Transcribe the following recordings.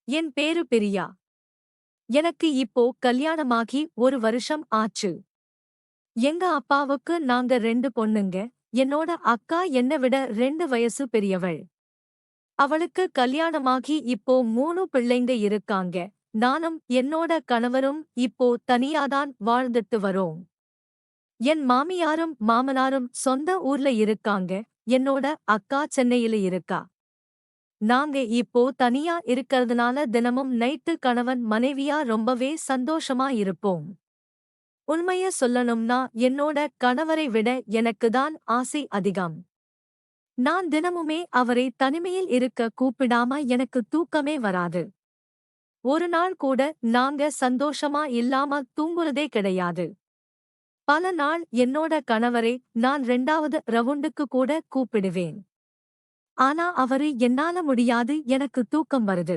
என் பேரு பிரியா. எனக்கு இப்போ கல்யாணமாகி 1 வருஷம் ஆச்சு. எங்க அப்பாவுக்கு நாங்க 2 பொண்ணுங்க. என்னோட அக்கா என்ன விட 2 வயசு பெரியவள். அவளுக்கு கல்யாணமாகி இப்போ 3 பிள்ளைங்க இருக்காங்க. நானும் என்னோட கணவரும் இப்போ தனியாதான் வாழ்ந்துட்டு வரோம். என் மாமியாரும் மாமனாரும் சொந்த ஊர்ல இருக்காங்க. என்னோட அக்கா சென்னையில இருக்கா. நாங்க இப்போ தனியா இருக்கறதுனால தினமும் நைட்டு கணவன் மனைவியா ரொம்பவே சந்தோஷமா இருப்போம். உண்மைய சொல்லணும்னா என்னோட கணவரை விட எனக்குதான் ஆசை அதிகம். நான் தினமுமே அவரை தனிமையில் இருக்க கூப்பிடாம எனக்கு தூக்கமே வராது. ஒரு நாள் கூட நாங்க சந்தோஷமா இல்லாம தூங்குறதே கிடையாது. பல நாள் என்னோட கணவரை நான் 2வது ரவுண்டுக்கு கூட கூப்பிடுவேன். ஆனா அவரு என்னால முடியாது, எனக்கு தூக்கம் வருது.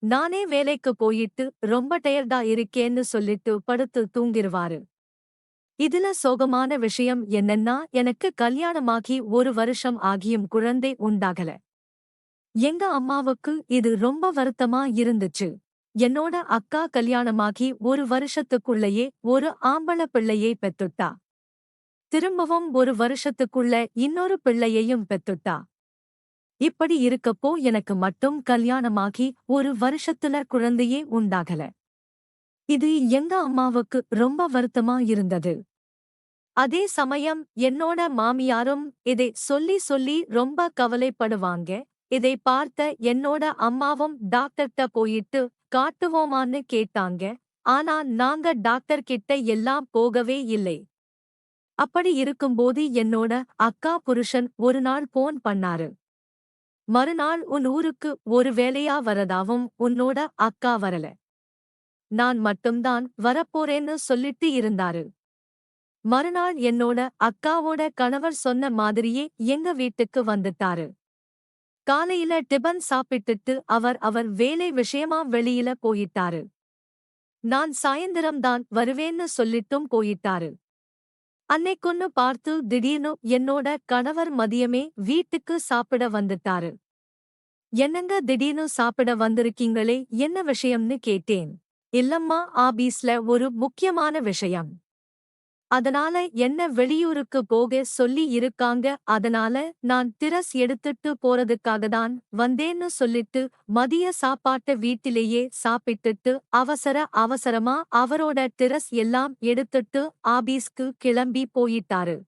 நானே வேலைக்கு போயிட்டு ரொம்ப டயர்டா இருக்கேன்னு சொல்லிட்டு படுத்து தூங்கிருவாரு. இதுல சோகமான விஷயம் என்னன்னா, எனக்கு கல்யாணமாகி 1 வருஷம் ஆகியும் குழந்தை உண்டாகல. எங்க அம்மாவுக்கு இது ரொம்ப வருத்தமா இருந்துச்சு. என்னோட அக்கா கல்யாணமாகி 1 வருஷத்துக்குள்ளேயே ஒரு ஆம்பள பிள்ளையை பெத்துட்டா. திரும்பவும் 1 வருஷத்துக்குள்ள இன்னொரு பிள்ளையையும் பெத்துட்டா. இப்படி இருக்கப்போ எனக்கு மட்டும் கல்யாணமாகி 1 வருஷத்துல குழந்தையே உண்டாகல. இது எங்க அம்மாவுக்கு ரொம்ப வருத்தமா இருந்தது. அதே சமயம் என்னோட மாமியாரும் இதை சொல்லி சொல்லி ரொம்ப கவலைப்படுவாங்க. இதை பார்த்த என்னோட அம்மாவும் டாக்டர்ட்ட போயிட்டு காட்டுவோமான்னு கேட்டாங்க. ஆனா நாங்க டாக்டர் கிட்ட எல்லாம் போகவே இல்லை. அப்படி இருக்கும்போது என்னோட அக்கா புருஷன் ஒரு நாள் போன் பண்ணாரு. மறுநாள் உன் ஊருக்கு ஒரு வேலையா வரதாவும் உன்னோட அக்கா வரல. நான் மட்டும்தான் வரப்போறேன்னு சொல்லிட்டு இருந்தாரு. மறுநாள் என்னோட அக்காவோட கணவர் சொன்ன மாதிரியே எங்க வீட்டுக்கு வந்துட்டாரு. காலையில டிபன் சாப்பிட்டுட்டு அவர் வேலை விஷயமா வெளியில போயிட்டாரு. நான் சாயந்திரம்தான் வருவேன்னு சொல்லிட்டும் போயிட்டாரு. அன்னைக்குன்னு பார்த்து திடீர்னு என்னோட கணவர் மதியமே வீட்டுக்கு சாப்பிட வந்துட்டாரு. என்னங்க திடீர்னு சாப்பிட வந்திருக்கீங்களே, என்ன விஷயம்னு கேட்டேன். இல்லம்மா, ஆபீஸ்ல ஒரு முக்கியமான விஷயம். அதனால என்ன வெளியூருக்கு போக சொல்லி இருக்காங்க, அதனால நான் திரஸ் எடுத்துட்டு போறதுக்காகதான் வந்தேன்னு சொல்லிட்டு மதிய சாப்பாட்ட வீட்டிலேயே சாப்பிட்டுட்டு அவசரமா அவரோட திரஸ் எல்லாம் எடுத்துட்டு ஆபீஸ்க்கு கிளம்பி போயிட்டாரு.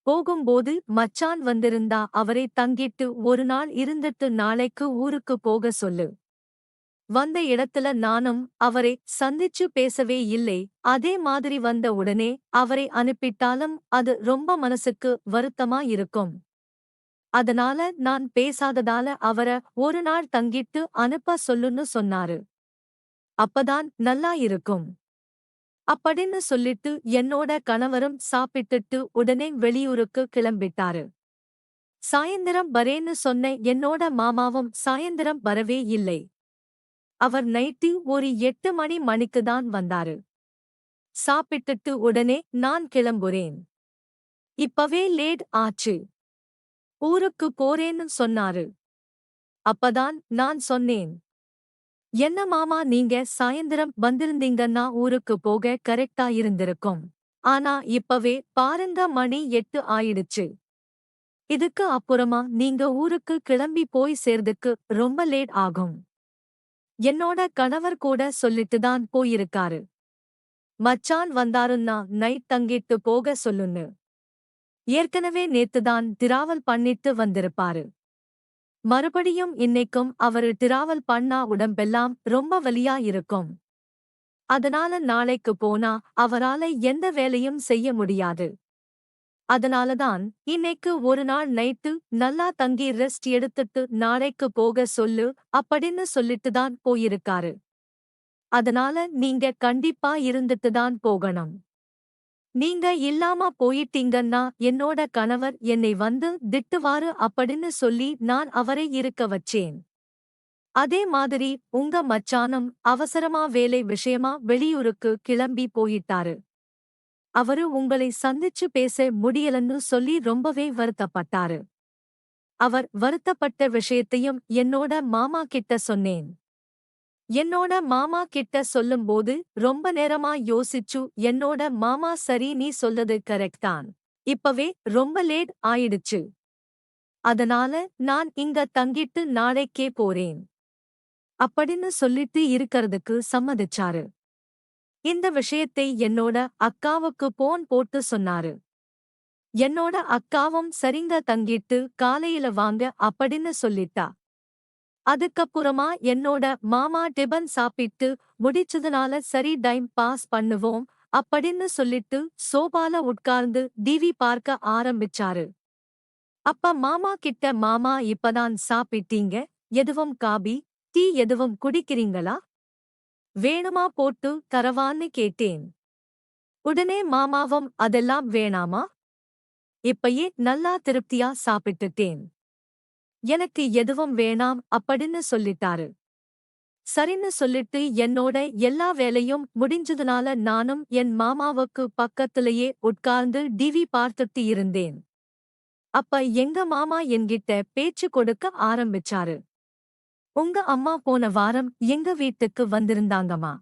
போகும்போது மச்சான் வந்திருந்தா அவரை தங்கிட்டு ஒரு நாள் இருந்துட்டு நாளைக்கு ஊருக்கு போக சொல்லு. வந்த இடத்துல நானும் அவரை சந்திச்சு பேசவே இல்லை. அதே மாதிரி வந்த உடனே அவரை அனுப்பிட்டாலும் அது ரொம்ப மனசுக்கு வருத்தமா இருக்கும். அதனால நான் பேசாததால அவர ஒரு நாள் தங்கிட்டு அனுப்ப சொல்லுன்னு சொன்னாரு. அப்பதான் நல்லா இருக்கும் அப்படின்னு சொல்லிட்டு என்னோட கணவரும் சாப்பிட்டுட்டு உடனே வெளியூருக்கு கிளம்பிட்டாரு. சாயந்திரம் வரேன்னு சொன்ன என்னோட மாமாவும் சாயந்திரம் வரவே இல்லை. அவர் நைட்டு ஒரு 8 மணிக்குதான் வந்தாரு. சாப்பிட்டுட்டு உடனே நான் கிளம்புறேன். இப்பவே லேட் ஆச்சு. ஊருக்கு போறேன்னு சொன்னாரு. அப்பதான் நான் சொன்னேன். என்ன மாமா, நீங்க சாயந்திரம் வந்திருந்தீங்கன்னா ஊருக்கு போக கரெக்டா இருந்திருக்கும். ஆனா இப்பவே பாருங்க, மணி 8 ஆயிடுச்சு. இதுக்கு அப்புறமா நீங்க ஊருக்கு கிளம்பி போய் சேர்றதுக்கு ரொம்ப லேட் ஆகும். என்னோட கணவர் கூட சொல்லிட்டுதான் போயிருக்காரு. மச்சான் வந்தாருன்னா நைட் தங்கிட்டு போக சொல்லுன்னு. ஏற்கனவே நேத்துதான் டிராவல் பண்ணிட்டு வந்திருப்பாரு. மறுபடியும் இன்னைக்கும் அவரு டிராவல் பண்ணா உடம்பெல்லாம் ரொம்ப வலியா இருக்கும். அதனால நாளைக்கு போனா அவரால எந்த வேலையும் செய்ய முடியாது. அதனாலதான் இன்னைக்கு ஒரு நாள் நைட்டு நல்லா தங்கி ரெஸ்ட் எடுத்துட்டு நாளைக்கு போக சொல்லு அப்படின்னு சொல்லிட்டுதான் போயிருக்காரு. அதனால நீங்க கண்டிப்பா இருந்துட்டுதான் போகணும். நீங்க இல்லாம போயிட்டீங்கன்னா என்னோட கணவர் என்னை வந்து திட்டுவாரு அப்படின்னு சொல்லி நான் அவரை இருக்க வச்சேன். அதே மாதிரி உங்க மச்சானும் அவசரமா வேலை விஷயமா வெளியூருக்கு கிளம்பி போயிட்டாரு. அவரு உங்களை சந்திச்சு பேச முடியலன்னு சொல்லி ரொம்பவே வருத்தப்பட்டாரு. அவர் வருத்தப்பட்ட விஷயத்தையும் என்னோட மாமா கிட்ட சொன்னேன். என்னோட மாமா கிட்ட சொல்லும்போது ரொம்ப நேரமா யோசிச்சு என்னோட மாமா சரி நீ சொல்றது கரெக்ட் தான். இப்பவே ரொம்ப லேட் ஆயிடுச்சு. அதனால நான் இங்க தங்கிட்டு நாளைக்கே போறேன். அப்படின்னு சொல்லிட்டு இருக்கறதுக்கு சம்மதிச்சாரு. இந்த விஷயத்தை என்னோட அக்காவுக்கு போன் போட்டு சொன்னாரு. என்னோட அக்காவும் சரிங்க தங்கிட்டு காலையில வாங்க அப்படின்னு சொல்லிட்டா. அதுக்கப்புறமா என்னோட மாமா டிபன் சாப்பிட்டு முடிச்சதுனால சரி டைம் பாஸ் பண்ணுவோம் அப்படின்னு சொல்லிட்டு சோபால உட்கார்ந்து டிவி பார்க்க ஆரம்பிச்சாரு. அப்ப மாமா கிட்ட மாமா இப்பதான் சாப்பிட்டீங்க, எதுவும் காபி டீ எதுவும் குடிக்கிறீங்களா? வேணுமா போட்டு தரவான்னு கேட்டேன். உடனே மாமாவும் அதெல்லாம் வேணாமா, இப்பயே நல்லா திருப்தியா சாப்பிட்டுட்டேன், எனக்கு எதுவும் வேணாம் அப்படின்னு சொல்லிட்டாரு. சரின்னு சொல்லிட்டு என்னோட எல்லா வேலையும் முடிஞ்சதுனால நானும் என் மாமாவுக்கு பக்கத்திலேயே உட்கார்ந்து டிவி பார்த்துட்டு இருந்தேன். அப்ப எங்க மாமா என்கிட்ட பேச்சு கொடுக்க ஆரம்பிச்சாரு. உங்க அம்மா போன வாரம் எங்க வீட்டுக்கு வந்திருந்தாங்கம்மா.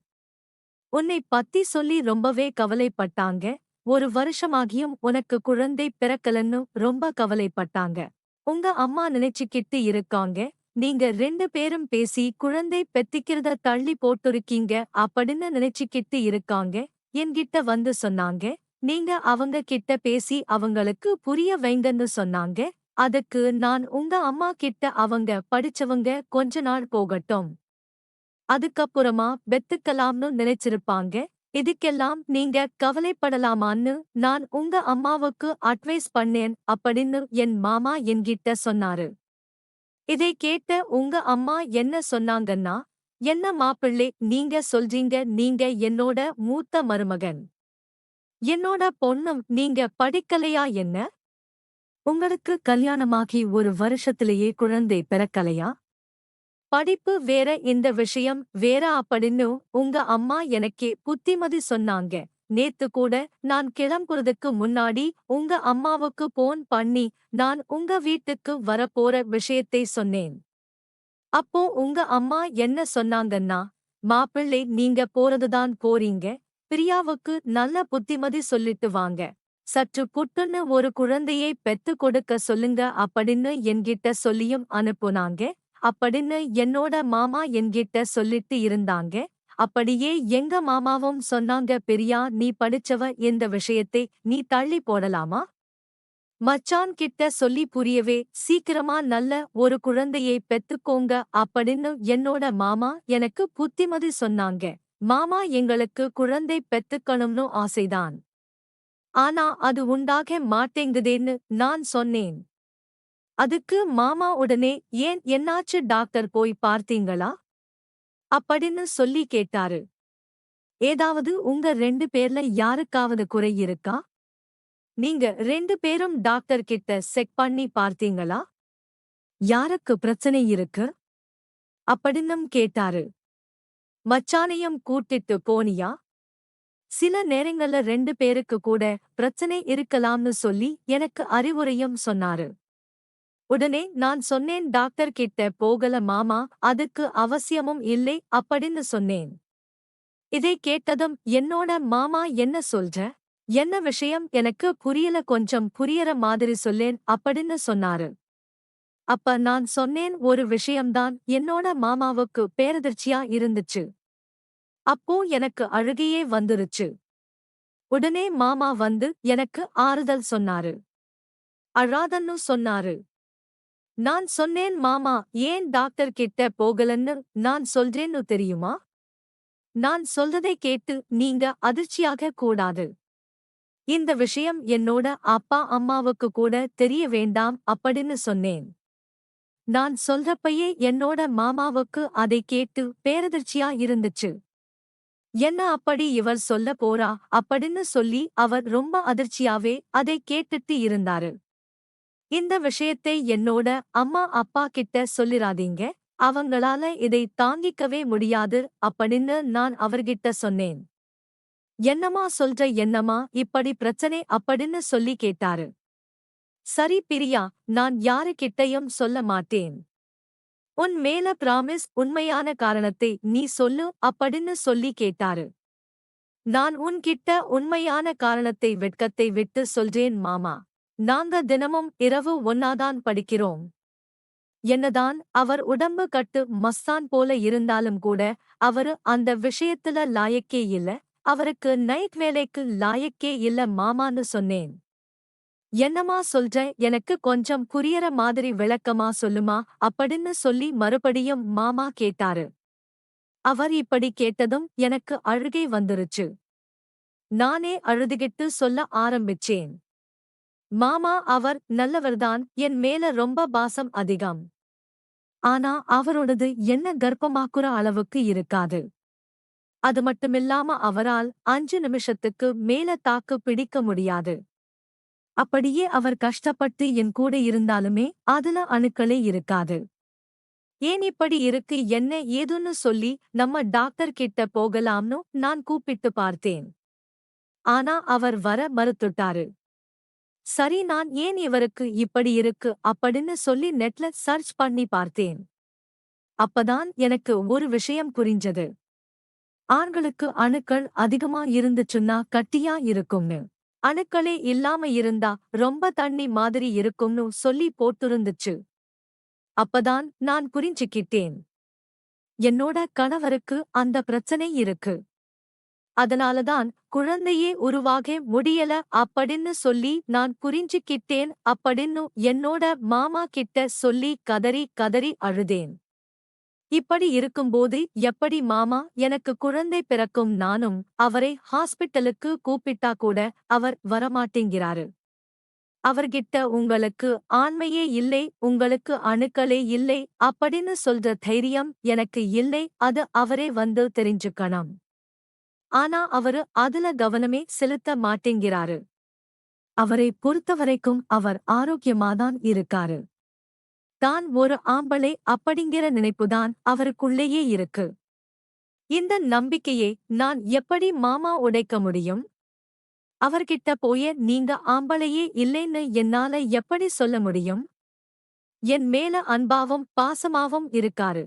உன்னை பத்தி சொல்லி ரொம்பவே கவலைப்பட்டாங்க. ஒரு வருஷமாகியும் உனக்கு குழந்தை பிறக்கலன்னு ரொம்ப கவலைப்பட்டாங்க. உங்க அம்மா நினைச்சுக்கிட்டு இருக்காங்க, நீங்க 2 பேரும் பேசி குழந்தை பெத்திக்கிறத தள்ளி போட்டுருக்கீங்க அப்படின்னு நினைச்சுக்கிட்டு இருக்காங்க. என்கிட்ட வந்து சொன்னாங்க. நீங்க அவங்க கிட்ட பேசி அவங்களுக்கு புரிய வைங்கன்னு சொன்னாங்க. அதுக்கு நான் உங்க அம்மா கிட்ட அவங்க படிச்சவங்க கொஞ்ச நாள் போகட்டும், அதுக்கப்புறமா பெத்துக்கலாம்னு நினைச்சிருப்பாங்க. இதுக்கெல்லாம் நீங்க கவலைப்படலாமான்னு நான் உங்க அம்மாவுக்கு அட்வைஸ் பண்ணேன் அப்படின்னு என் மாமா என்கிட்ட சொன்னாரு. இதை கேட்ட உங்க அம்மா என்ன சொன்னாங்கன்னா, என்ன மாப்பிள்ளை நீங்க சொல்றீங்க, நீங்க என்னோட மூத்த மருமகன். என்னோட பொண்ணும் நீங்க படிக்கலையா என்ன? உங்களுக்கு கல்யாணமாகி ஒரு வருஷத்திலேயே குழந்தை பிறக்கலையா? படிப்பு வேற இந்த விஷயம் வேற அப்படின்னு உங்க அம்மா எனக்கே புத்திமதி சொன்னாங்க. நேத்து கூட நான் கிளம்புறதுக்கு முன்னாடி உங்க அம்மாவுக்கு போன் பண்ணி நான் உங்க வீட்டுக்கு வரப்போற விஷயத்தை சொன்னேன். அப்போ உங்க அம்மா என்ன சொன்னாங்கன்னா, மாப்பிள்ளை நீங்க போறதுதான் போறீங்க, பிரியாவுக்கு நல்ல புத்திமதி சொல்லிட்டு வாங்க, சற்று புட்டுன்னு ஒரு குழந்தையை பெத்து கொடுக்க சொல்லுங்க அப்படின்னு என்கிட்ட சொல்லியும் அனுப்புனாங்க. அப்படின்னு என்னோட மாமா என்கிட்ட சொல்லிட்டு இருந்தாங்க. அப்படியே எங்க மாமாவும் சொன்னாங்க, பிரியா நீ படிச்சவ, இந்த விஷயத்தை நீ தள்ளி போடலாமா? மச்சான் கிட்ட சொல்லி புரியவே சீக்கிரமா நல்ல ஒரு குழந்தையை பெத்துக்கோங்க அப்படின்னு என்னோட மாமா எனக்கு புத்திமதி சொன்னாங்க. மாமா எங்களுக்கு குழந்தை பெத்துக்கணும்னு ஆசைதான். ஆனா அது உண்டாக மாட்டேங்குதேன்னு நான் சொன்னேன். அதுக்கு மாமா உடனே ஏன் என்னாச்சு டாக்டர் போய் பார்த்தீங்களா அப்படின்னு சொல்லி கேட்டாரு. ஏதாவது உங்க 2 பேர்ல யாருக்காவது குறை இருக்கா? நீங்க 2 பேரும் டாக்டர் கிட்ட செக் பண்ணி பார்த்தீங்களா? யாருக்கு பிரச்சனை இருக்கு அப்படின்னும் கேட்டாரு. மச்சானையும் கூட்டிட்டு போனியா? சில நேரங்கள்ல 2 பேருக்கு கூட பிரச்சனை இருக்கலாம்னு சொல்லி எனக்கு அறிவுரையும் சொன்னாரு. உடனே நான் சொன்னேன், டாக்டர் கிட்ட போகல மாமா, அதுக்கு அவசியமும் இல்லை அப்படின்னு சொன்னேன். இதை கேட்டதும் என்னோட மாமா என்ன சொல்ற, என்ன விஷயம் எனக்கு புரியல, கொஞ்சம் புரியற மாதிரி சொல்லேன் அப்படின்னு சொன்னாரு. அப்ப நான் சொன்னேன், ஒரு விஷயம்தான் என்னோட மாமாவுக்கு பேரதிர்ச்சியா இருந்துச்சு. அப்போ எனக்கு அழுகையே வந்துருச்சு. உடனே மாமா வந்து எனக்கு ஆறுதல் சொன்னாரு. அழாதன்னு சொன்னாரு. நான் சொன்னேன், மாமா ஏன் டாக்டர் கிட்ட போகலன்னு நான் சொல்றேன்னு தெரியுமா? நான் சொல்றதை கேட்டு நீங்க அதிர்ச்சியாக கூடாது. இந்த விஷயம் என்னோட அப்பா அம்மாவுக்கு கூட தெரிய வேண்டாம் அப்படின்னு சொன்னேன். நான் சொல்றப்பயே என்னோட மாமாவுக்கு அதை கேட்டு பேரதிர்ச்சியா இருந்துச்சு. என்ன அப்படி இவர் சொல்ல போறா அப்படின்னு சொல்லி அவர் ரொம்ப அதிர்ச்சியாவே அதை கேட்டுட்டு இருந்தாரு. இந்த விஷயத்தை என்னோட அம்மா அப்பா கிட்ட சொல்லிராதீங்க, அவங்களால இதை தாங்கிக்கவே முடியாது அப்படின்னு நான் அவர்கிட்ட சொன்னேன். என்னம்மா சொல்ற, என்னம்மா இப்படி பிரச்சனை அப்படின்னு சொல்லி கேட்டாரு. சரி பிரியா, நான் யாரு கிட்டயும் சொல்ல மாட்டேன். உன் மேல பிராமிஸ் உண்மையான காரணத்தை நீ சொல்லு அப்படின்னு சொல்லி கேட்டாரு. நான் உன்கிட்ட உண்மையான காரணத்தை வெட்கத்தை விட்டு சொல்றேன் மாமா. நாங்க தினமும் இரவு ஒன்னாதான் படிக்கிறோம். என்னதான் அவர் உடம்பு கட்டு மஸ்தான் போல இருந்தாலும் கூட அவரு அந்த விஷயத்துல லாயக்கே இல்ல. அவருக்கு நைட் வேலைக்கு லாயக்கே இல்ல மாமான்னு சொன்னேன். என்னமா சொல்ற, எனக்கு கொஞ்சம் புரியற மாதிரி விளக்கமா சொல்லுமா அப்படின்னு சொல்லி மறுபடியும் மாமா கேட்டாரு. அவர் இப்படி கேட்டதும் எனக்கு அழுகை வந்துருச்சு. நானே அழுதுகிட்டு சொல்ல ஆரம்பிச்சேன். மாமா அவர் நல்லவர்தான், என் மேல ரொம்ப பாசம் அதிகம். ஆனா அவரோடது என்ன கர்ப்பமாக்குற அளவுக்கு இருக்காது. அது மட்டுமில்லாம அவரால் 5 நிமிஷத்துக்கு மேல தாக்கு பிடிக்க முடியாது. அப்படியே அவர் கஷ்டப்பட்டு என் கூட இருந்தாலுமே அதுல அணுக்களே இருக்காது. ஏன் இப்படி இருக்கு என்ன ஏதுன்னு சொல்லி நம்ம டாக்டர் கிட்ட போகலாம்னு நான் கூப்பிட்டு பார்த்தேன். ஆனா அவர் வர மறுத்துட்டாரு. சரி, நான் ஏன் இவருக்கு இப்படி இருக்கு அப்படின்னு சொல்லி நெட்ல சர்ச் பண்ணி பார்த்தேன். அப்பதான் எனக்கு ஒரு விஷயம் புரிஞ்சது. ஆண்களுக்கு அணுக்கள் அதிகமா இருந்துச்சுன்னா கட்டியா இருக்கும்னு, அணுக்களே இல்லாம இருந்தா ரொம்ப தண்ணி மாதிரி இருக்கும்னு சொல்லி போட்டிருந்துச்சு. அப்பதான் நான் புரிஞ்சுக்கிட்டேன். என்னோட கணவருக்கு அந்த பிரச்சனை இருக்கு. அதனாலதான் குழந்தையே உருவாக முடியல அப்படின்னு சொல்லி நான் புரிஞ்சுக்கிட்டேன் அப்படின்னு என்னோட மாமா கிட்ட சொல்லி கதறி கதறி அழுதேன். இப்படி இருக்கும்போது எப்படி மாமா எனக்கு குழந்தை பிறக்கும்? நானும் அவரை ஹாஸ்பிட்டலுக்கு கூப்பிட்டா கூட அவர் வரமாட்டேங்கிறாரு. அவர்கிட்ட உங்களுக்கு ஆண்மையே இல்லை, உங்களுக்கு அணுக்களே இல்லை அப்படின்னு சொல்ற தைரியம் எனக்கு இல்லை, அது அவரே வந்து தெரிஞ்சுக்கணும். ஆனா அவரு அதுல கவனமே செலுத்த மாட்டேங்கிறாரு. அவரை பொறுத்தவரைக்கும் அவர் ஆரோக்கியமாதான் இருக்காரு. தான் ஒரு ஆம்பளை அப்படிங்கிற நினைப்புதான் அவருக்குள்ளேயே இருக்கு. இந்த நம்பிக்கையை நான் எப்படி மாமா உடைக்க முடியும்? அவர்கிட்ட போய நீங்க ஆம்பளையே இல்லைன்னு என்னால எப்படி சொல்ல முடியும்? என் மேல அன்பாவும் பாசமாவும் இருக்காரு.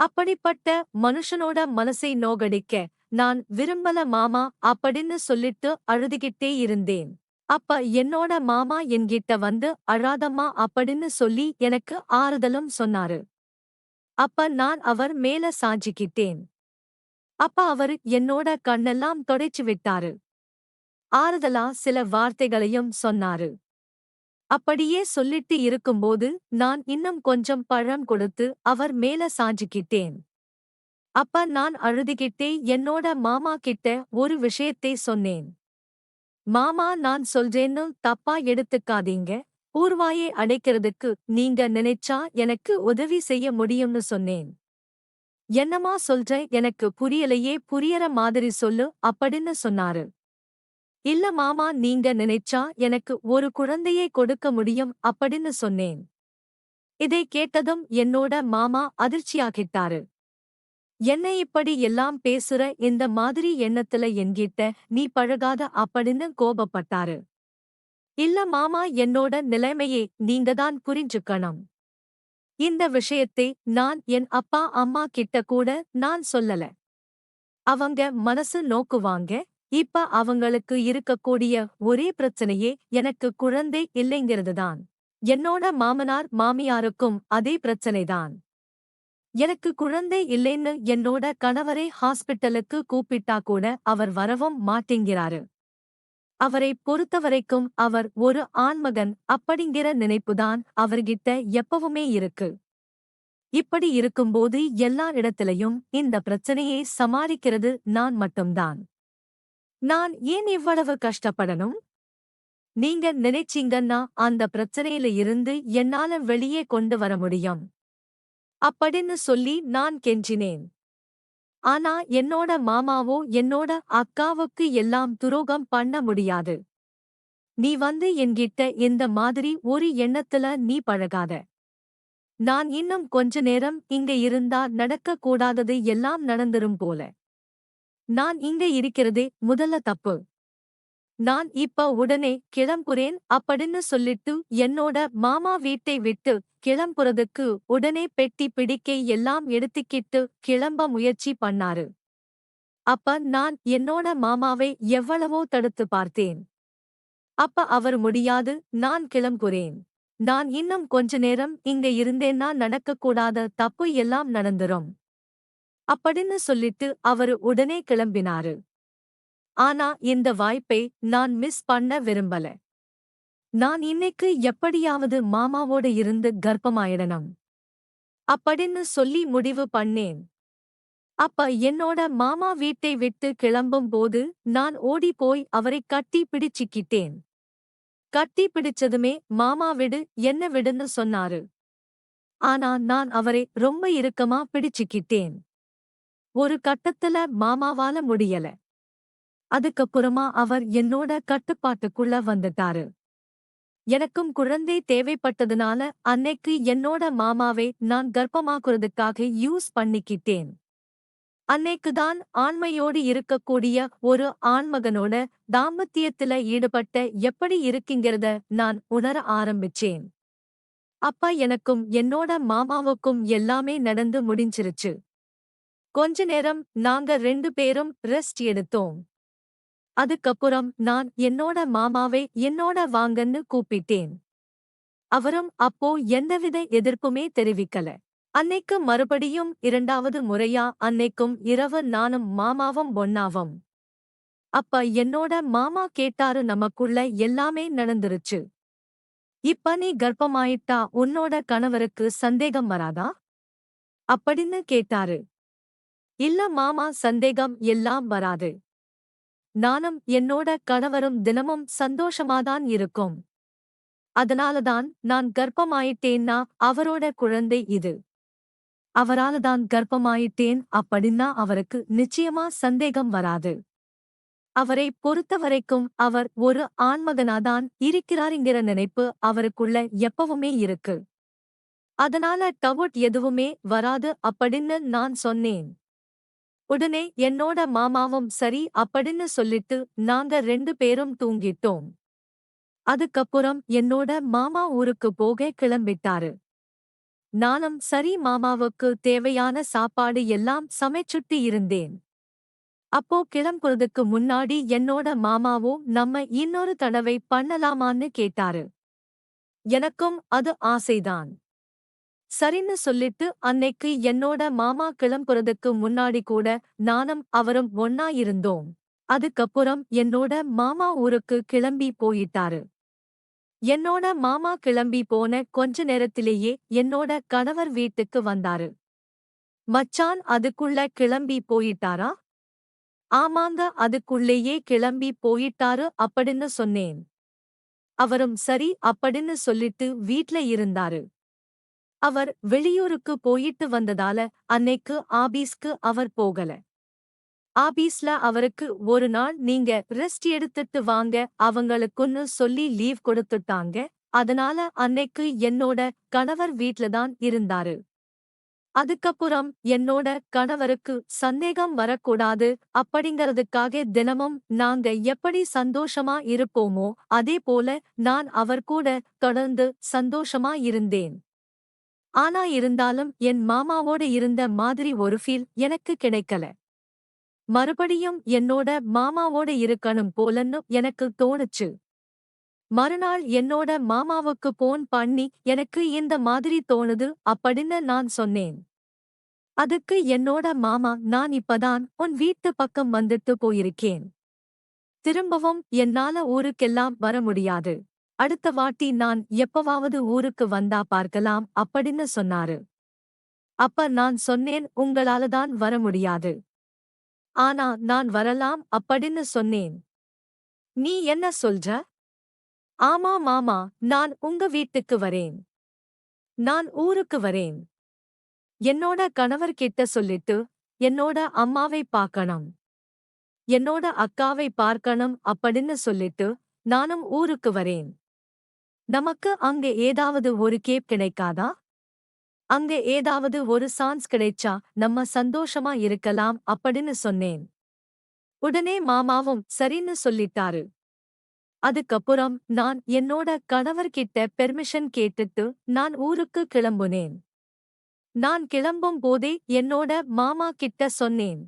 அப்படிப்பட்ட மனுஷனோட மனசை நோகடிக்க நான் விரும்பல மாமா அப்படின்னு சொல்லிட்டு அழுதுகிட்டே இருந்தேன். அப்ப என்னோட மாமா என்கிட்ட வந்து அழாதம்மா அப்படின்னு சொல்லி எனக்கு ஆறுதலும் சொன்னாரு. அப்ப நான் அவர் மேல சாஞ்சிக்கிட்டேன். அப்ப அவரு என்னோட கண்ணெல்லாம் தொடைச்சு விட்டாரு. ஆறுதலா சில வார்த்தைகளையும் சொன்னாரு. அப்படியே சொல்லிட்டு இருக்கும்போது நான் இன்னும் கொஞ்சம் பழம் கொடுத்து அவர் மேல சாஞ்சிக்கிட்டேன். அப்ப நான் அழுதுகிட்டே என்னோட மாமா கிட்ட ஒரு விஷயத்தை சொன்னேன். மாமா, நான் சொல்றேன்னு தப்பா எடுத்துக்காதீங்க. ஊர்வாயை அடைக்கிறதுக்கு நீங்க நினைச்சா எனக்கு உதவி செய்ய முடியும்னு சொன்னேன். என்னமா சொல்ற, எனக்கு புரியலையே, புரியற மாதிரி சொல்லு அப்படின்னு சொன்னாரு. இல்ல மாமா, நீங்க நினைச்சா எனக்கு ஒரு குழந்தையை கொடுக்க முடியும் அப்படின்னு சொன்னேன். இதை கேட்டதும் என்னோட மாமா அதிர்ச்சியாகிட்டாரு. என்ன இப்படி எல்லாம் பேசுற, இந்த மாதிரி எண்ணத்துல என்கிட்ட நீ பழகாத அப்படின்னு கோபப்பட்டாரு. இல்ல மாமா, என்னோட நிலைமையை நீங்கதான் புரிஞ்சுக்கணும். இந்த விஷயத்தை நான் என் அப்பா அம்மா கிட்ட கூட நான் சொல்லல. அவங்க மனசு நோக்குவாங்க. இப்ப அவங்களுக்கு இருக்கக்கூடிய ஒரே பிரச்சனையே எனக்கு குழந்தை இல்லைங்கிறதுதான். என்னோட மாமனார் மாமியாருக்கும் அதே பிரச்சனைதான். எனக்கு குழந்தை இல்லைன்னு என்னோட கணவரை ஹாஸ்பிட்டலுக்கு கூப்பிட்டா கூட அவர் வரவும் மாட்டேங்கிறாரு. அவரை பொறுத்தவரைக்கும் அவர் ஒரு ஆண்மகன் அப்படிங்கிற நினைப்புதான் அவர்கிட்ட எப்பவுமே இருக்கு. இப்படி இருக்கும்போது எல்லா இடத்திலையும் இந்த பிரச்சனையை சமாளிக்கிறது நான் மட்டும்தான். நான் ஏன் இவ்வளவு கஷ்டப்படணும்? நீங்க நினைச்சீங்கன்னா அந்த பிரச்சனையில இருந்து என்னால வெளியே கொண்டு வர முடியும் அப்படின்னு சொல்லி நான் கெஞ்சினேன். ஆனா என்னோட மாமாவோ என்னோட அக்காவுக்கு எல்லாம் துரோகம் பண்ண முடியாது. நீ வந்து என்கிட்ட இந்த மாதிரி ஒரு எண்ணத்துல நீ பழகாத. நான் இன்னும் கொஞ்ச நேரம் இங்க இருந்தா நடக்க கூடாதது எல்லாம் நடந்துரும் போல. நான் இங்க இருக்கிறதே முதல்ல தப்பு. நான் இப்ப உடனே கிளம்புறேன் அப்படின்னு சொல்லிட்டு என்னோட மாமா வீட்டை விட்டு கிளம்புறதுக்கு உடனே பெட்டி பிடிக்கை எல்லாம் எடுத்துக்கிட்டு கிளம்ப முயற்சி பண்ணாரு. அப்ப நான் என்னோட மாமாவை எவ்வளவோ தடுத்து பார்த்தேன். அப்ப அவர் முடியாது, நான் கிளம்புறேன். நான் இன்னும் கொஞ்ச நேரம் இங்க இருந்தேன்னா நடக்கக்கூடாத தப்பு எல்லாம் நடந்துரும் அப்படின்னு சொல்லிட்டு அவரு உடனே கிளம்பினாரு. ஆனா இந்த வாய்ப்பை நான் மிஸ் பண்ண விரும்பல. நான் இன்னைக்கு எப்படியாவது மாமாவோட இருந்து கர்ப்பமாயிடணும் அப்படின்னு சொல்லி முடிவு பண்ணேன். அப்ப என்னோட மாமா வீட்டை விட்டு கிளம்பும் போது நான் ஓடி போய் அவரை கட்டி பிடிச்சிக்கிட்டேன். கட்டி பிடிச்சதுமே மாமா விடு என்ன விடுன்னு சொன்னாரு. ஆனா நான் அவரை ரொம்ப இறுக்கமா பிடிச்சிக்கிட்டேன். ஒரு கட்டத்துல மாமாவால முடியல. அதுக்கப்புறமா அவர் என்னோட கட்டுப்பாட்டுக்குள்ள வந்துட்டாரு. எனக்கும் குழந்தை தேவைப்பட்டதுனால அன்னைக்கு என்னோட மாமாவை நான் கர்ப்பமாக்குறதுக்காக யூஸ் பண்ணிக்கிட்டேன். அன்னைக்குதான் ஆண்மையோடு இருக்கக்கூடிய ஒரு ஆண்மகனோட தாம்பத்தியத்துல ஈடுபட்ட எப்படி இருக்குங்கிறத நான் உணர ஆரம்பிச்சேன். அப்ப எனக்கும் என்னோட மாமாவுக்கும் எல்லாமே நடந்து முடிஞ்சிருச்சு. கொஞ்ச நேரம் நாங்க 2 பேரும் ரெஸ்ட் எடுத்தோம். அதுக்கப்புறம் நான் என்னோட மாமாவை என்னோட வாங்கன்னு கூப்பிட்டேன். அவரும் அப்போ எந்தவித எதிர்ப்புமே தெரிவிக்கல. அன்னைக்கு மறுபடியும் 2வது முறையா அன்னைக்கும் இரவு நானும் மாமாவும் ஒண்ணாவும். அப்ப என்னோட மாமா கேட்டாரு, நமக்குள்ள எல்லாமே நடந்துருச்சு. இப்ப நீ கர்ப்பமாயிட்டா உன்னோட கணவருக்கு சந்தேகம் வராதா அப்படின்னு கேட்டாரு. இல்ல மாமா, சந்தேகம் எல்லாம் வராது. நானும் என்னோட கணவரும் தினமும் சந்தோஷமாதான் இருக்கோம். அதனாலதான் நான் கர்ப்பமாயிட்டேன்னா அவரோட குழந்தை இது. அவராலதான் கர்ப்பமாயிட்டேன் அப்படின்னா அவருக்கு நிச்சயமா சந்தேகம் வராது. அவரை பொறுத்தவரைக்கும் அவர் ஒரு ஆண்மகனாதான் இருக்கிறாருங்கிற நினைப்பு அவருக்குள்ள எப்பவுமே இருக்கு. அதனால டவுட் எதுவுமே வராது அப்படின்னு நான் சொன்னேன். உடனே என்னோட மாமாவும் சரி அப்படின்னு சொல்லிட்டு நாங்க 2 பேரும் தூங்கிட்டோம். அதுக்கப்புறம் என்னோட மாமா ஊருக்கு போக கிளம்பிட்டாரு. நானும் சரி மாமாவுக்கு தேவையான சாப்பாடு எல்லாம் சமைச்சுட்டு இருந்தேன். அப்போ கிளம்புறதுக்கு முன்னாடி என்னோட மாமாவோ நம்ம இன்னொரு தடவை பண்ணலாமான்னு கேட்டாரு. எனக்கும் அது ஆசைதான். சரின்னு சொல்லிட்டு அன்னைக்கு என்னோட மாமா கிளம்புறதுக்கு முன்னாடி கூட நானும் அவரும் ஒண்ணா இருந்தோம். அதுக்கப்புறம் என்னோட மாமா ஊருக்கு கிளம்பி போயிட்டாரு. என்னோட மாமா கிளம்பி போன கொஞ்ச நேரத்திலேயே என்னோட கணவர் வீட்டுக்கு வந்தாரு. மச்சான், அதுக்குள்ள கிளம்பி போயிட்டாரா? ஆமாங்க, அதுக்குள்ளேயே கிளம்பி போயிட்டாரு அப்படின்னு சொன்னேன். அவரும் சரி அப்படின்னு சொல்லிட்டு வீட்ல இருந்தாரு. அவர் வெளியூருக்கு போயிட்டு வந்ததால அன்னைக்கு ஆபீஸ்க்கு அவர் போகல. ஆபீஸ்ல அவருக்கு ஒரு நாள் நீங்க ரெஸ்ட் எடுத்துட்டு வாங்க அவங்களுக்குன்னு சொல்லி லீவ் கொடுத்துட்டாங்க. அதனால அன்னைக்கு என்னோட கணவர் வீட்லதான் இருந்தாரு. அதுக்கப்புறம் என்னோட கணவருக்கு சந்தேகம் வரக்கூடாது அப்படிங்கறதுக்காக தினமும் நாங்க எப்படி சந்தோஷமா இருப்போமோ அதே போல நான் அவர் கூட தொடர்ந்து சந்தோஷமா இருந்தேன். ஆனா இருந்தாலும் என் மாமாவோட இருந்த மாதிரி ஒரு ஃபீல் எனக்கு கிடைக்கல. மறுபடியும் என்னோட மாமாவோட இருக்கணும் போலன்னு எனக்கு தோணுச்சு. மறுநாள் என்னோட மாமாவுக்கு போன் பண்ணி எனக்கு இந்த மாதிரி தோணுது அப்படின்னு நான் சொன்னேன். அதுக்கு என்னோட மாமா, நான் இப்பதான் உன் வீட்டு பக்கம் வந்துட்டு போயிருக்கேன். திரும்பவும் என்னால ஊருக்கெல்லாம் வர முடியாது. அடுத்த வாட்டி நான் எப்பவாவது ஊருக்கு வந்தா பார்க்கலாம் அப்படின்னு சொன்னாரு. அப்ப நான் சொன்னேன், உங்களாலதான் வர முடியாது. ஆனா நான் வரலாம் அப்படின்னு சொன்னேன். நீ என்ன சொல்ற? ஆமா மாமா, நான் உங்க வீட்டுக்கு வரேன். நான் ஊருக்கு வரேன். என்னோட கணவர்கிட்ட சொல்லிட்டு என்னோட அம்மாவை பார்க்கணும், என்னோட அக்காவை பார்க்கணும் அப்படின்னு சொல்லிட்டு நானும் ஊருக்கு வரேன். நமக்கு அங்க ஏதாவது ஒரு கேப் கிடைக்காதா? அங்க ஏதாவது ஒரு சான்ஸ் கிடைச்சா நம்ம சந்தோஷமா இருக்கலாம் அப்படின்னு சொன்னேன். உடனே மாமாவும் சரின்னு சொல்லிட்டாரு. அதுக்கப்புறம் நான் என்னோட கணவர்கிட்ட பெர்மிஷன் கேட்டுட்டு நான் ஊருக்கு கிளம்புனேன். நான் கிளம்பும் போதே என்னோட மாமா கிட்ட சொன்னேன்.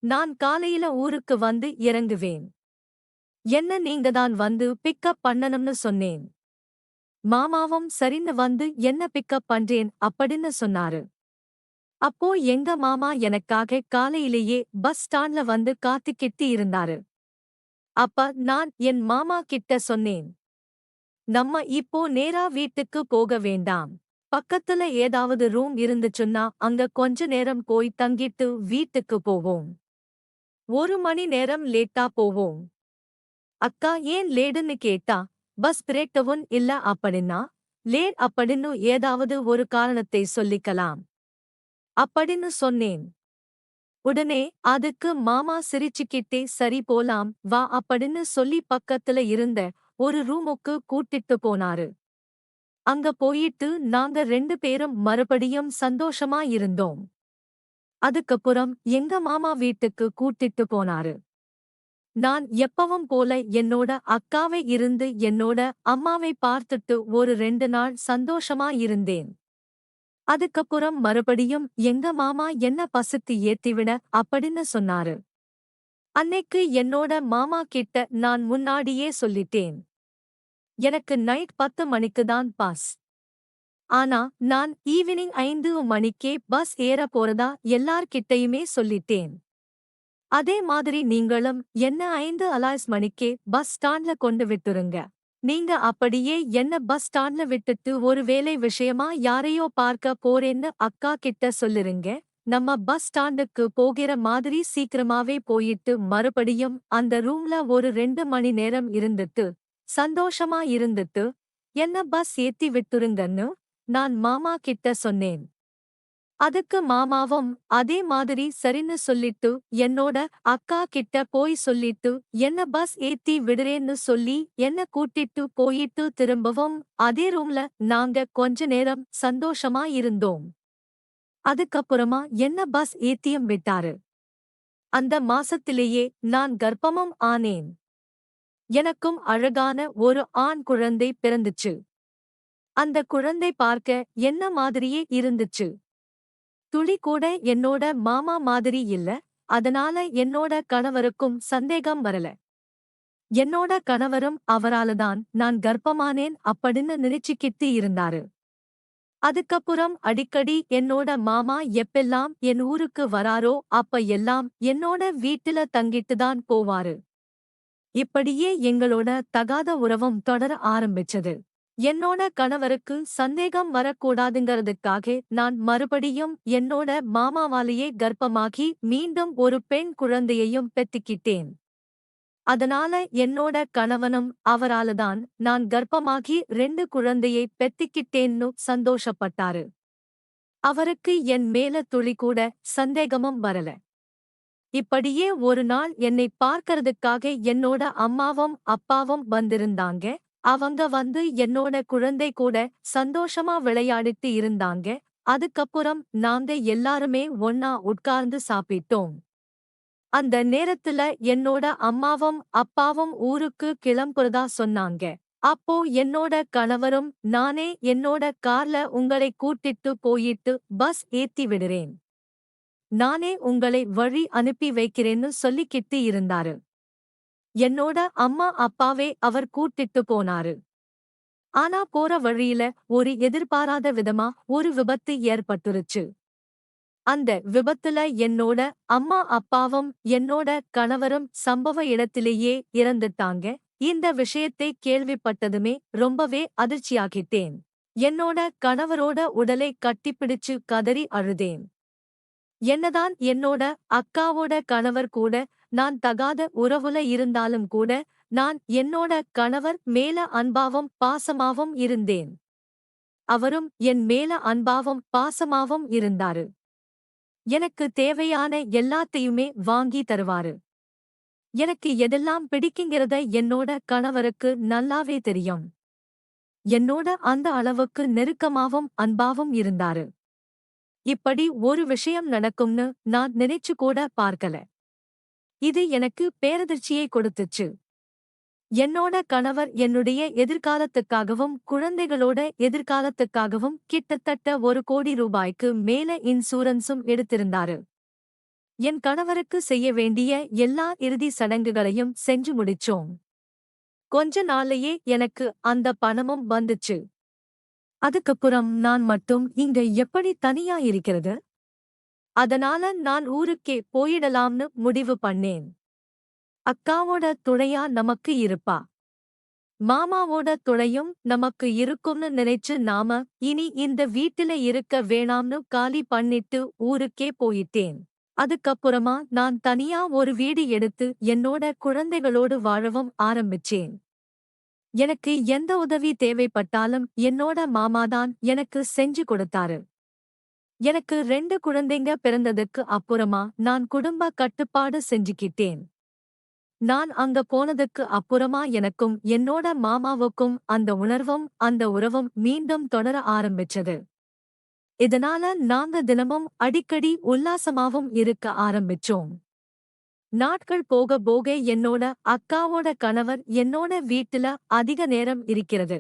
நான் காலையில ஊருக்கு வந்து இறங்குவேன். என்ன நீங்க தான் வந்து பிக்கப் பண்ணணும்னு சொன்னேன். மாமாவும் சரின்னு வந்து என்ன பிக்கப் பண்றேன் அப்படின்னு சொன்னாரு. அப்போ எங்க மாமா எனக்காக காலையிலேயே பஸ் ஸ்டாண்ட்ல வந்து காத்துக்கிட்டு இருந்தாரு. அப்ப நான் என் மாமா கிட்ட சொன்னேன். நம்ம இப்போ நேரா வீட்டுக்கு போக வேண்டாம். பக்கத்துல ஏதாவது ரூம் இருந்துச்சுன்னா அங்க கொஞ்ச நேரம் போய் தங்கிட்டு வீட்டுக்கு போவோம். 1 மணி நேரம் லேட்டா போவோம். அக்கா ஏன் லேடுன்னு கேட்டா, பஸ் பிரேக்டவுன் இல்ல அப்படின்னா, லேட் அப்படின்னு ஏதாவது ஒரு காரணத்தை சொல்லிக்கலாம். அப்படின்னு சொன்னேன். உடனே அதுக்கு மாமா சிரிச்சுக்கிட்டே சரி போலாம் வா அப்படின்னு சொல்லி பக்கத்துல இருந்த ஒரு ரூமுக்கு கூட்டிட்டு போனாரு. அங்க போயிட்டு நாங்க 2 பேரும் மறுபடியும் சந்தோஷமா இருந்தோம். அதுக்கப்புறம் எங்க மாமா வீட்டுக்கு கூட்டிட்டு போனாரு. நான் எப்பவும் போல என்னோட அக்காவை இருந்து என்னோட அம்மாவை பார்த்துட்டு ஒரு 2 நாள் சந்தோஷமா இருந்தேன். அதுக்கப்புறம் மறுபடியும் எங்க மாமா என்ன பசுக்கு ஏத்திவிட அப்படின்னு சொன்னாரு. அன்னைக்கு என்னோட மாமா கிட்ட நான் முன்னாடியே சொல்லிட்டேன். எனக்கு நைட் 10 மணிக்கு தான் பாஸ். ஆனா நான் ஈவினிங் 5 மணிக்கே பஸ் ஏற போறதா எல்லார்கிட்டயுமே சொல்லிட்டேன். அதே மாதிரி நீங்களும் என்ன 5 அலாய்ஸ் மணிக்கே பஸ் ஸ்டாண்ட்ல கொண்டு விட்டுருங்க. நீங்க அப்படியே என்ன பஸ் ஸ்டாண்ட்ல விட்டுட்டு ஒரு வேலை விஷயமா யாரையோ பார்க்க போறேன்னு அக்கா கிட்ட சொல்லிருங்க. நம்ம பஸ் ஸ்டாண்டுக்கு போகிற மாதிரி சீக்கிரமாவே போயிட்டு மறுபடியும் அந்த ரூம்ல ஒரு 2 மணி நேரம் இருந்துட்டு சந்தோஷமா இருந்துட்டு என்ன பஸ் ஏத்தி விட்டுருங்கன்னு நான் மாமா கிட்ட சொன்னேன். அதுக்கு மாமாவும் அதே மாதிரி சரின்னு சொல்லிட்டு என்னோட அக்கா கிட்ட போய் சொல்லிட்டு என்ன பஸ் ஏத்தி விடுறேன்னு சொல்லி என்ன கூட்டிட்டு போயிட்டு திரும்பவும் அதே ரூம்ல நாங்க கொஞ்ச நேரம் சந்தோஷமா இருந்தோம். அதுக்கப்புறமா என்ன பஸ் ஏத்தியும் விட்டாரு. அந்த மாசத்திலேயே நான் கர்ப்பமும் ஆனேன். எனக்கும் அழகான ஒரு ஆண் குழந்தை பிறந்துச்சு. அந்த குழந்தை பார்க்க என்ன மாதிரியே இருந்துச்சு. துளி கூட என்னோட மாமா மாதிரி இல்ல. அதனால என்னோட கணவருக்கும் சந்தேகம் வரல. என்னோட கணவரும் அவராலதான் நான் கர்ப்பமானேன் அப்படின்னு நினைச்சுக்கிட்டு இருந்தாரு. அதுக்கப்புறம் அடிக்கடி என்னோட மாமா எப்பெல்லாம் என் ஊருக்கு வராரோ அப்ப எல்லாம் என்னோட வீட்டுல தங்கிட்டுதான் போவாரு. இப்படியே எங்களோட தகாத உறவும் தொடர ஆரம்பிச்சது. என்னோட கணவருக்கு சந்தேகம் வரக்கூடாதுங்கிறதுக்காக நான் மறுபடியும் என்னோட மாமாவாலேயே கர்ப்பமாகி மீண்டும் ஒரு பெண் குழந்தையையும் பெத்துக்கிட்டேன். அதனால என்னோட கணவனும் அவராலதான் நான் கர்ப்பமாகி 2 குழந்தையை பெத்துக்கிட்டேன்னு சந்தோஷப்பட்டாரு. அவருக்கு என் மேல துளி கூட சந்தேகமும் வரல. இப்படியே ஒரு நாள் என்னை பார்க்கறதுக்காக என்னோட அம்மாவும் அப்பாவும் வந்திருந்தாங்க. அவங்க வந்து என்னோட குழந்தை கூட சந்தோஷமா விளையாடிட்டு இருந்தாங்க. அதுக்கப்புறம் நாங்க எல்லாருமே ஒண்ணா உட்கார்ந்து சாப்பிட்டோம். அந்த நேரத்துல என்னோட அம்மாவும் அப்பாவும் ஊருக்கு கிளம்புறதா சொன்னாங்க. அப்போ என்னோட கணவரும் நானே என்னோட கார்ல உங்களை கூட்டிட்டு போயிட்டு பஸ் ஏத்தி விடுறேன். நானே உங்களை வழி அனுப்பி வைக்கிறேன்னு சொல்லிக்கிட்டு இருந்தாரு. என்னோட அம்மா அப்பாவே அவர் கூட்டிட்டு போனாரு. ஆனா போற வழியில ஒரு எதிர்பாராத விதமா ஒரு விபத்து ஏற்பட்டுருச்சு. அந்த விபத்துல என்னோட அம்மா அப்பாவும் என்னோட கணவரும் சம்பவ இடத்திலேயே இறந்துட்டாங்க. இந்த விஷயத்தை கேள்விப்பட்டதுமே ரொம்பவே அதிர்ச்சியாகிட்டேன். என்னோட கணவரோட உடலை கட்டிப்பிடிச்சு கதறி அழுதேன். என்னதான் என்னோட அக்காவோட கணவர் கூட நான் தகாத உறவுல இருந்தாலும் கூட நான் என்னோட கணவர் மேல அன்பாவும் பாசமாவும் இருந்தேன். அவரும் என் மேல அன்பாவும் பாசமாவும் இருந்தாரு. எனக்கு தேவையான எல்லாத்தையுமே வாங்கி தருவாரு. எனக்கு எதெல்லாம் பிடிக்குங்கிறத என்னோட கணவருக்கு நல்லாவே தெரியும். என்னோட அந்த அளவுக்கு நெருக்கமாவும் அன்பாவும் இருந்தாரு. இப்படி ஒரு விஷயம் நடக்கும்னு நான் நினைச்சு கூட பார்க்கல. இது எனக்கு பேரதிர்ச்சியை கொடுத்துச்சு. என்னோட கணவர் என்னுடைய எதிர்காலத்துக்காகவும் குழந்தைகளோட எதிர்காலத்துக்காகவும் கிட்டத்தட்ட 1 கோடி ரூபாய்க்கு மேல இன்சூரன்ஸும் எடுத்திருந்தாரு. என் கணவருக்கு செய்ய வேண்டிய எல்லா இறுதி சடங்குகளையும் செஞ்சு முடிச்சோம். கொஞ்ச நாள்லயே எனக்கு அந்த பணமும் வந்துச்சு. அதுக்கப்புறம் நான் மட்டும் இங்க எப்படி தனியா இருக்கிறது? அதனால நான் ஊருக்கே போயிடலாம்னு முடிவு பண்ணேன். அக்காவோட துணையா நமக்கு இருப்பா. மாமாவோட துணையும் நமக்கு இருக்கும்னு நினைச்சு நாம இனி இந்த வீட்டில இருக்க வேணாம்னு காலி பண்ணிட்டு ஊருக்கே போயிட்டேன். அதுக்கப்புறமா நான் தனியா ஒரு வீடு எடுத்து என்னோட குழந்தைகளோடு வாழவும் ஆரம்பிச்சேன். எனக்கு எந்த உதவி தேவைப்பட்டாலும் என்னோட மாமாதான் எனக்கு செஞ்சு கொடுத்தாரு. எனக்கு 2 குழந்தைங்க பிறந்ததுக்கு அப்புறமா நான் குடும்ப கட்டுப்பாடு செஞ்சுக்கிட்டேன். நான் அங்க போனதுக்கு அப்புறமா எனக்கும் என்னோட மாமாவுக்கும் அந்த உணர்வும் அந்த உறவும் மீண்டும் தொடர ஆரம்பிச்சது. இதனால நாங்க தினமும் அடிக்கடி உல்லாசமாவும் இருக்க ஆரம்பிச்சோம். நாட்கள் போக போக என்னோட அக்காவோட கணவர் என்னோட வீட்டுல அதிக நேரம் இருக்கிறது.